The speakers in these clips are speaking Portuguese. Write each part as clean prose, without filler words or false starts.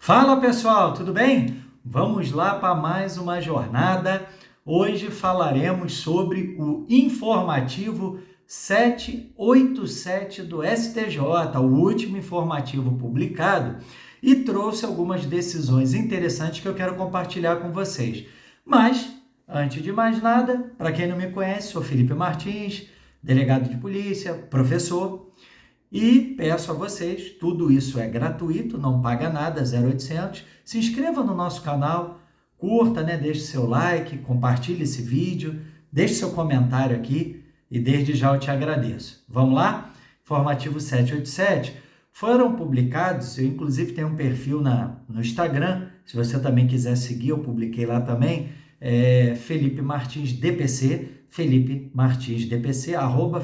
Fala pessoal, tudo bem? Vamos lá para mais uma jornada. Hoje falaremos sobre o informativo 787 do STJ, o último informativo publicado, e trouxe algumas decisões interessantes que eu quero compartilhar com vocês. Mas, antes de mais nada, para quem não me conhece, sou Felipe Martins, delegado de polícia, professor. E peço a vocês, tudo isso é gratuito, não paga nada, 0800. Se inscreva no nosso canal, curta, deixe seu like, compartilhe esse vídeo, deixe seu comentário aqui e desde já eu te agradeço. Vamos lá? Informativo 787. Foram publicados, eu inclusive tenho um perfil no Instagram, se você também quiser seguir, eu publiquei lá também, Felipe Martins DPC, Felipe Martins DPC,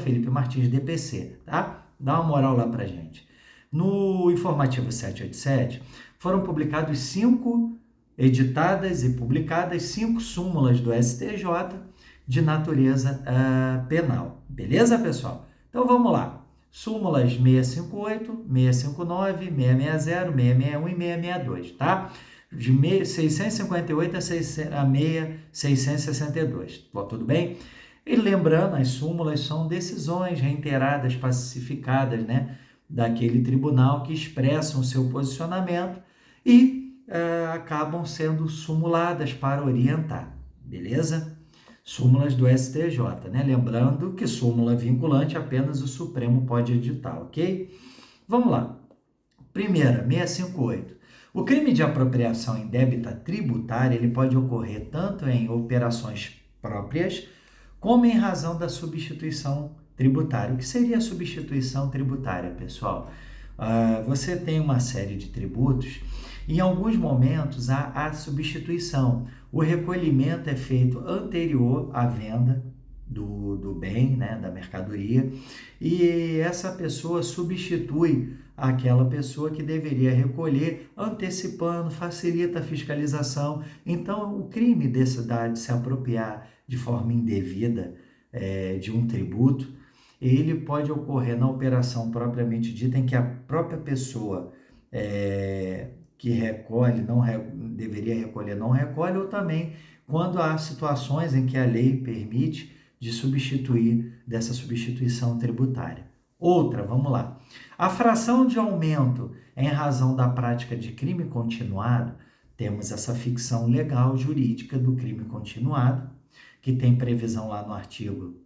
@Felipe Martins DPC, tá? Dá uma moral lá pra gente. No informativo 787, foram publicados 5 editadas e publicadas 5 súmulas do STJ de natureza penal. Beleza, pessoal? Então vamos lá. Súmulas 658, 659, 660, 661 e 662, tá? De 658 a 662. Tudo bem? E lembrando, as súmulas são decisões reiteradas, pacificadas, daquele tribunal que expressam o seu posicionamento e acabam sendo sumuladas para orientar, beleza? Súmulas do STJ, Lembrando que súmula vinculante apenas o Supremo pode editar, ok? Vamos lá. Primeira, 658. O crime de apropriação indébita tributária, ele pode ocorrer tanto em operações próprias, como em razão da substituição tributária. O que seria a substituição tributária, pessoal? Você tem uma série de tributos e em alguns momentos há a substituição. O recolhimento é feito anterior à venda do bem, da mercadoria, e essa pessoa substitui aquela pessoa que deveria recolher, antecipando, facilita a fiscalização. Então, o crime de se apropriar de forma indevida de um tributo, ele pode ocorrer na operação propriamente dita, em que a própria pessoa que recolhe, deveria recolher, não recolhe, ou também quando há situações em que a lei permite de substituir, dessa substituição tributária. Outra, vamos lá. A fração de aumento em razão da prática de crime continuado, temos essa ficção legal jurídica do crime continuado, que tem previsão lá no artigo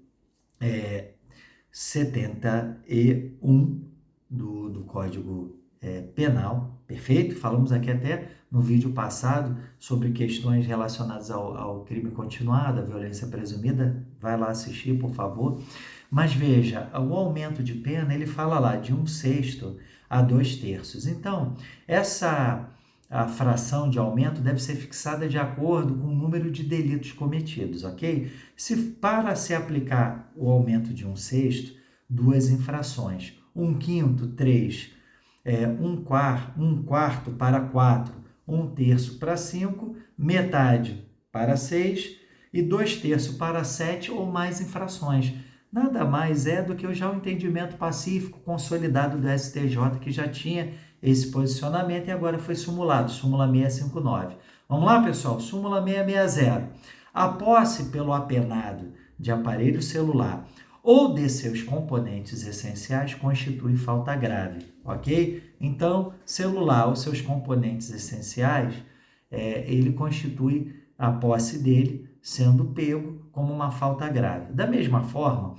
71 do Código Penal, perfeito? Falamos aqui até no vídeo passado sobre questões relacionadas ao crime continuado, à violência presumida, vai lá assistir, por favor. Mas veja, o aumento de pena, ele fala lá de 1/6 a 2/3. Então, a fração de aumento deve ser fixada de acordo com o número de delitos cometidos, ok? Para se aplicar o aumento de 1/6, 2 infrações. 1/5, 3. 1/4 para 4. 1/3 para 5. Metade para 6. E 2/3 para 7 ou mais infrações. Nada mais é do que o entendimento pacífico consolidado do STJ, que já tinha esse posicionamento e agora foi sumulado, súmula 659. Vamos lá, pessoal? Súmula 660. A posse pelo apenado de aparelho celular ou de seus componentes essenciais constitui falta grave, ok? Então, celular ou seus componentes essenciais, ele constitui a posse dele sendo pego como uma falta grave. Da mesma forma,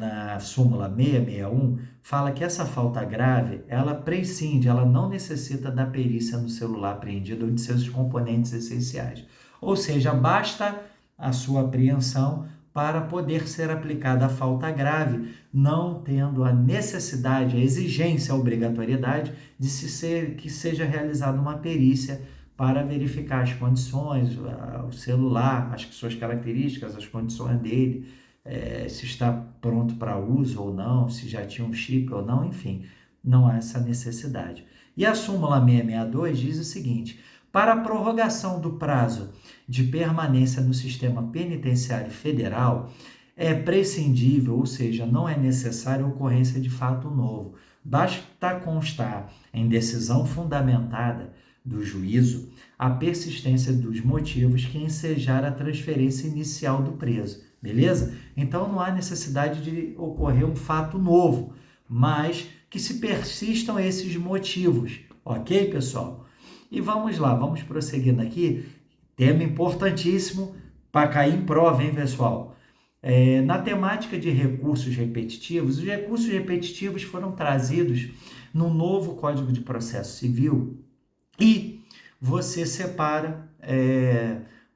na súmula 661, fala que essa falta grave, ela prescinde, ela não necessita da perícia no celular apreendido ou de seus componentes essenciais. Ou seja, basta a sua apreensão para poder ser aplicada a falta grave, não tendo a necessidade, a exigência, a obrigatoriedade de que seja realizada uma perícia para verificar as condições, o celular, as suas características, as condições dele, se está pronto para uso ou não, se já tinha um chip ou não, enfim, não há essa necessidade. E a súmula 662 diz o seguinte: para a prorrogação do prazo de permanência no sistema penitenciário federal, é prescindível, ou seja, não é necessária a ocorrência de fato novo. Basta constar em decisão fundamentada do juízo a persistência dos motivos que ensejaram a transferência inicial do preso, beleza? Então não há necessidade de ocorrer um fato novo, mas que se persistam esses motivos, ok, pessoal? E vamos lá, vamos prosseguindo aqui, tema importantíssimo para cair em prova, hein, pessoal? Na temática de recursos repetitivos, os recursos repetitivos foram trazidos no novo Código de Processo Civil e você separa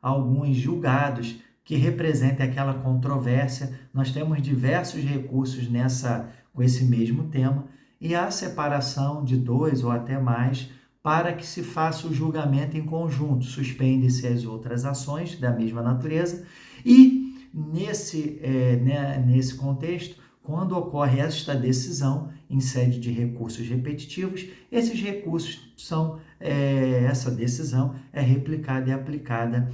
alguns julgados que representem aquela controvérsia. Nós temos diversos recursos com esse mesmo tema e há separação de 2 ou até mais para que se faça o julgamento em conjunto. Suspende-se as outras ações da mesma natureza e nesse contexto, quando ocorre esta decisão em sede de recursos repetitivos, esses recursos essa decisão é replicada e aplicada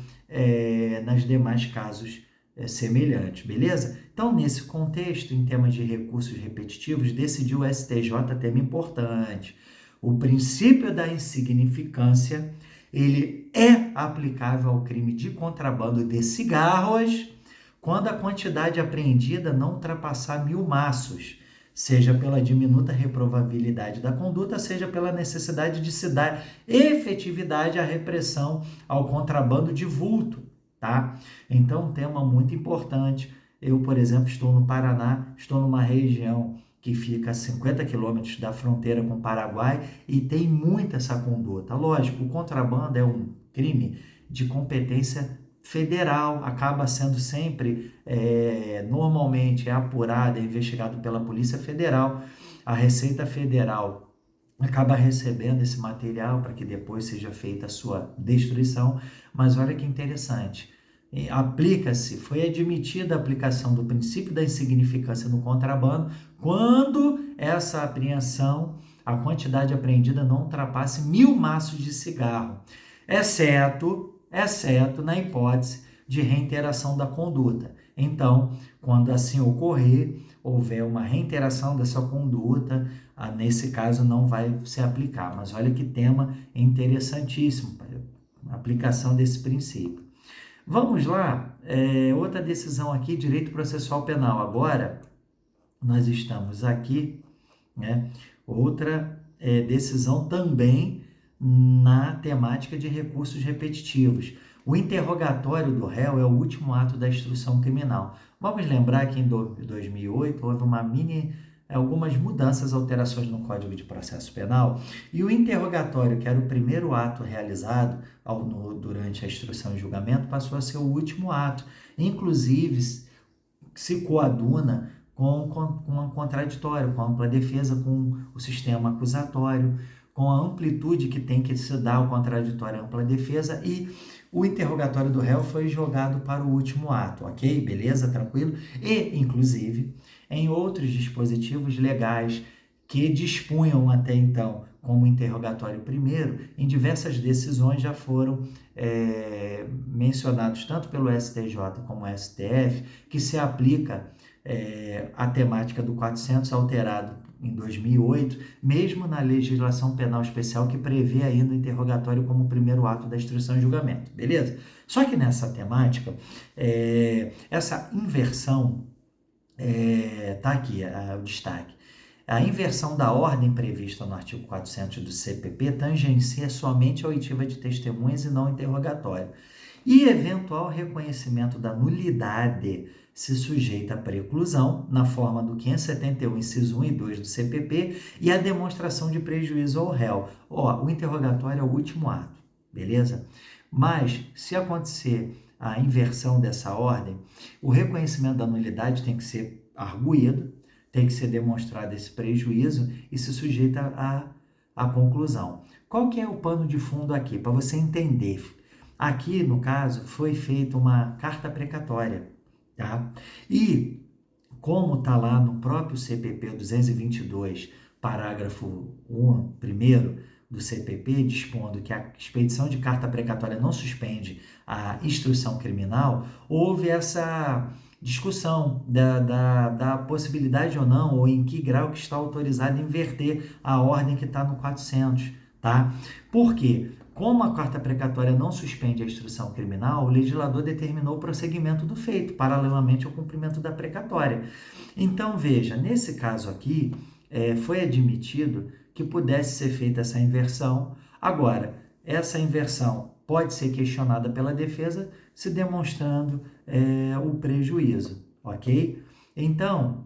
nas demais casos semelhantes, beleza? Então, nesse contexto, em temas de recursos repetitivos, decidiu o STJ tema importante. O princípio da insignificância, ele é aplicável ao crime de contrabando de cigarros quando a quantidade apreendida não ultrapassar 1.000 maços, seja pela diminuta reprovabilidade da conduta, seja pela necessidade de se dar efetividade à repressão ao contrabando de vulto, tá? Então, um tema muito importante. Eu, por exemplo, estou no Paraná, estou numa região que fica a 50 quilômetros da fronteira com o Paraguai e tem muita essa conduta. Lógico, o contrabando é um crime de competência federal, acaba sendo sempre, normalmente apurado, investigado pela Polícia Federal. A Receita Federal acaba recebendo esse material para que depois seja feita a sua destruição. Mas olha que interessante, foi admitida a aplicação do princípio da insignificância no contrabando quando essa apreensão, a quantidade apreendida não ultrapasse 1.000 maços de cigarro, exceto na hipótese de reiteração da conduta. Então, quando assim ocorrer, houver uma reiteração dessa conduta, nesse caso não vai se aplicar. Mas olha que tema interessantíssimo, a aplicação desse princípio. Vamos lá, outra decisão aqui, direito processual penal. Agora, nós estamos aqui, né, outra decisão também na temática de recursos repetitivos. O interrogatório do réu é o último ato da instrução criminal. Vamos lembrar que em 2008 houve algumas mudanças, alterações no Código de Processo Penal, e o interrogatório, que era o primeiro ato realizado durante a instrução e julgamento, passou a ser o último ato. Inclusive, se coaduna com a contraditório, com a ampla defesa, com o sistema acusatório, com a amplitude que tem que se dar ao contraditório e ampla defesa, e o interrogatório do réu foi jogado para o último ato, ok? Beleza? Tranquilo? E, inclusive, em outros dispositivos legais que dispunham até então como interrogatório primeiro, em diversas decisões já foram mencionados tanto pelo STJ como STF, que se aplica a temática do 400 alterado em 2008, mesmo na legislação penal especial que prevê ainda o interrogatório como primeiro ato da instrução e julgamento, beleza? Só que nessa temática, essa inversão, tá aqui o destaque, a inversão da ordem prevista no artigo 400 do CPP tangencia somente a oitiva de testemunhas e não interrogatório. E eventual reconhecimento da nulidade se sujeita à preclusão, na forma do 571, inciso 1 e 2 do CPP, e a demonstração de prejuízo ao réu. O interrogatório é o último ato, beleza? Mas, se acontecer a inversão dessa ordem, o reconhecimento da nulidade tem que ser arguído, tem que ser demonstrado esse prejuízo e se sujeita à conclusão. Qual que é o pano de fundo aqui? Para você entender. Aqui, no caso, foi feita uma carta precatória, tá? E, como está lá no próprio CPP 222, parágrafo 1º do CPP, dispondo que a expedição de carta precatória não suspende a instrução criminal, houve essa discussão da possibilidade ou não, ou em que grau que está autorizado inverter a ordem que está no 400, tá? Por quê? Como a quarta precatória não suspende a instrução criminal, o legislador determinou o prosseguimento do feito, paralelamente ao cumprimento da precatória. Então, veja, nesse caso aqui, foi admitido que pudesse ser feita essa inversão. Agora, essa inversão pode ser questionada pela defesa se demonstrando o prejuízo, ok? Então,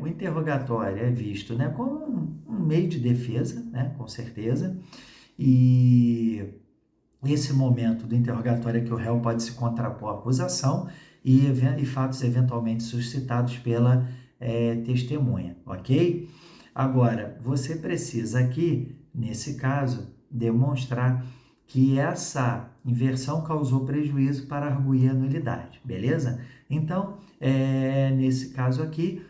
o interrogatório é visto, né, como um meio de defesa, né, com certeza, e esse momento do interrogatório é que o réu pode se contrapor à acusação e fatos eventualmente suscitados pela testemunha, ok? Agora, você precisa aqui, nesse caso, demonstrar que essa inversão causou prejuízo para arguir a nulidade, beleza? Então, nesse caso aqui,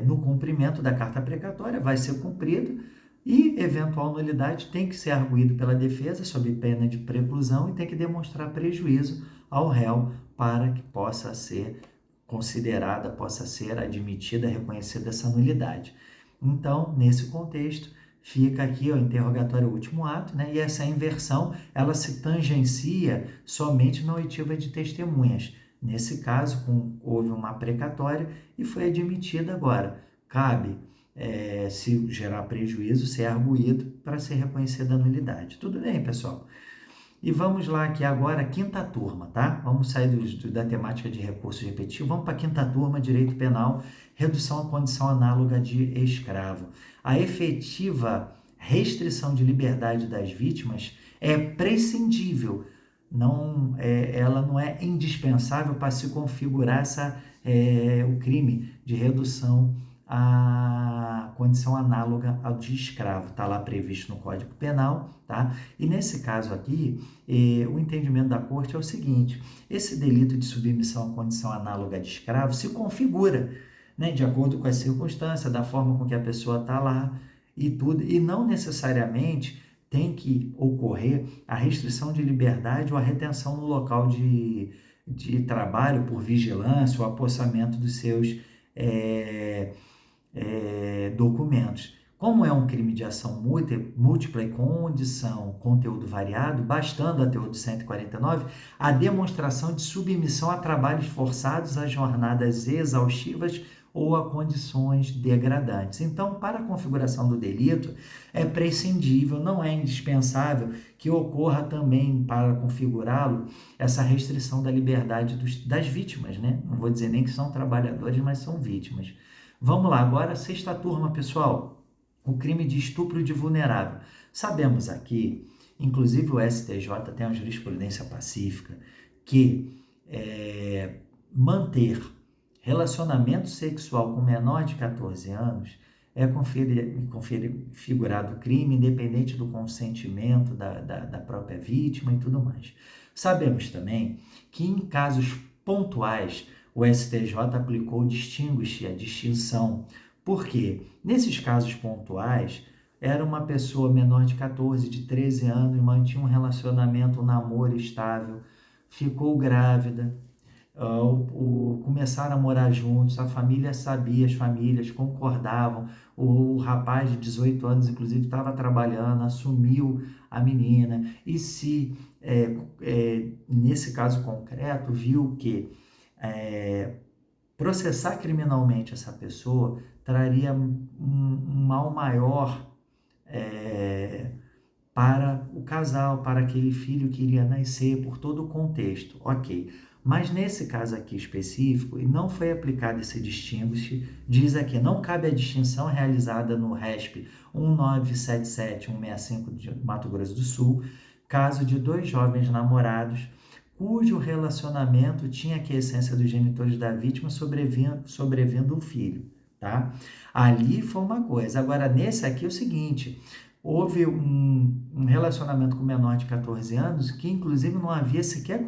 no cumprimento da carta precatória, vai ser cumprido e eventual nulidade tem que ser arguído pela defesa sob pena de preclusão e tem que demonstrar prejuízo ao réu para que possa ser considerada, possa ser admitida, reconhecida essa nulidade. Então, nesse contexto, fica aqui o interrogatório último ato, né? E essa inversão, ela se tangencia somente na oitiva de testemunhas. Nesse caso, houve uma precatória e foi admitida agora. Cabe, se gerar prejuízo, ser arguído para ser reconhecida a nulidade. Tudo bem, pessoal? E vamos lá aqui agora, quinta turma, tá? Vamos sair da temática de recurso repetitivo, vamos para a quinta turma, direito penal, redução à condição análoga de escravo. A efetiva restrição de liberdade das vítimas é prescindível, ela não é indispensável para se configurar o crime de redução à condição análoga ao de escravo. Está lá previsto no Código Penal, tá? E nesse caso aqui, o entendimento da Corte é o seguinte: esse delito de submissão à condição análoga de escravo se configura, né, de acordo com as circunstâncias, da forma com que a pessoa está lá e tudo, e não necessariamente tem que ocorrer a restrição de liberdade ou a retenção no local de trabalho por vigilância ou apossamento dos seus documentos. Como é um crime de ação múltipla e conteúdo variado, bastando a teor do 149, a demonstração de submissão a trabalhos forçados, a jornadas exaustivas ou a condições degradantes. Então, para a configuração do delito, é prescindível, não é indispensável que ocorra também, para configurá-lo, essa restrição da liberdade das vítimas, né? Não vou dizer nem que são trabalhadores, mas são vítimas. Vamos lá, agora, sexta turma, pessoal. O crime de estupro de vulnerável. Sabemos aqui, inclusive o STJ tem uma jurisprudência pacífica, que manter relacionamento sexual com menor de 14 anos é configurado crime, independente do consentimento da própria vítima e tudo mais. Sabemos também que em casos pontuais o STJ aplicou a distinção. Por quê? Nesses casos pontuais, era uma pessoa menor de 14, de 13 anos, mantinha um relacionamento, um namoro estável, ficou grávida, começaram a morar juntos, a família sabia, as famílias concordavam, o rapaz de 18 anos, inclusive, estava trabalhando, assumiu a menina, e se, nesse caso concreto, viu que processar criminalmente essa pessoa traria um mal maior para o casal, para aquele filho que iria nascer, por todo o contexto, ok. Mas nesse caso aqui específico, e não foi aplicado esse distinguish, diz aqui, não cabe a distinção realizada no RESP 1977-165 de Mato Grosso do Sul, caso de dois jovens namorados, cujo relacionamento tinha a essência dos genitores da vítima sobrevivendo um filho, tá? Ali foi uma coisa. Agora, nesse aqui é o seguinte, houve um relacionamento com menor de 14 anos que, inclusive, não havia sequer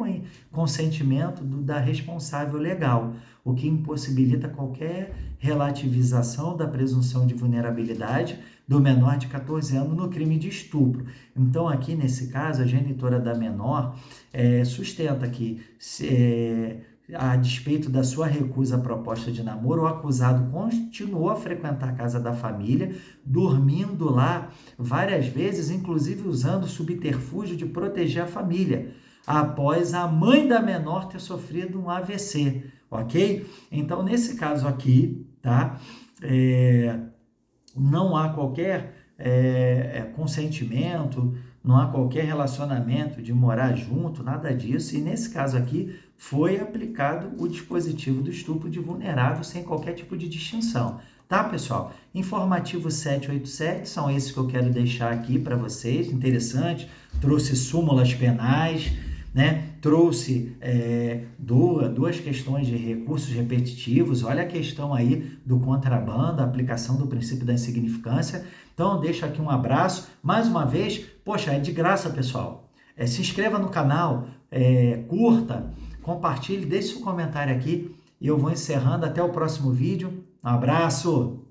consentimento da responsável legal, o que impossibilita qualquer relativização da presunção de vulnerabilidade do menor de 14 anos no crime de estupro. Então, aqui nesse caso, a genitora da menor sustenta que a despeito da sua recusa à proposta de namoro, o acusado continuou a frequentar a casa da família, dormindo lá várias vezes, inclusive usando o subterfúgio de proteger a família, após a mãe da menor ter sofrido um AVC, ok? Então, nesse caso aqui, tá? Não há qualquer consentimento, não há qualquer relacionamento de morar junto, nada disso. E nesse caso aqui, foi aplicado o dispositivo do estupro de vulnerável sem qualquer tipo de distinção. Tá, pessoal? Informativo 787, são esses que eu quero deixar aqui para vocês, interessante. Trouxe súmulas penais, né? Trouxe duas questões de recursos repetitivos. Olha a questão aí do contrabando, a aplicação do princípio da insignificância. Então, deixo aqui um abraço. Mais uma vez, poxa, é de graça, pessoal. Se inscreva no canal, curta, compartilhe, deixe seu comentário aqui e eu vou encerrando. Até o próximo vídeo. Um abraço!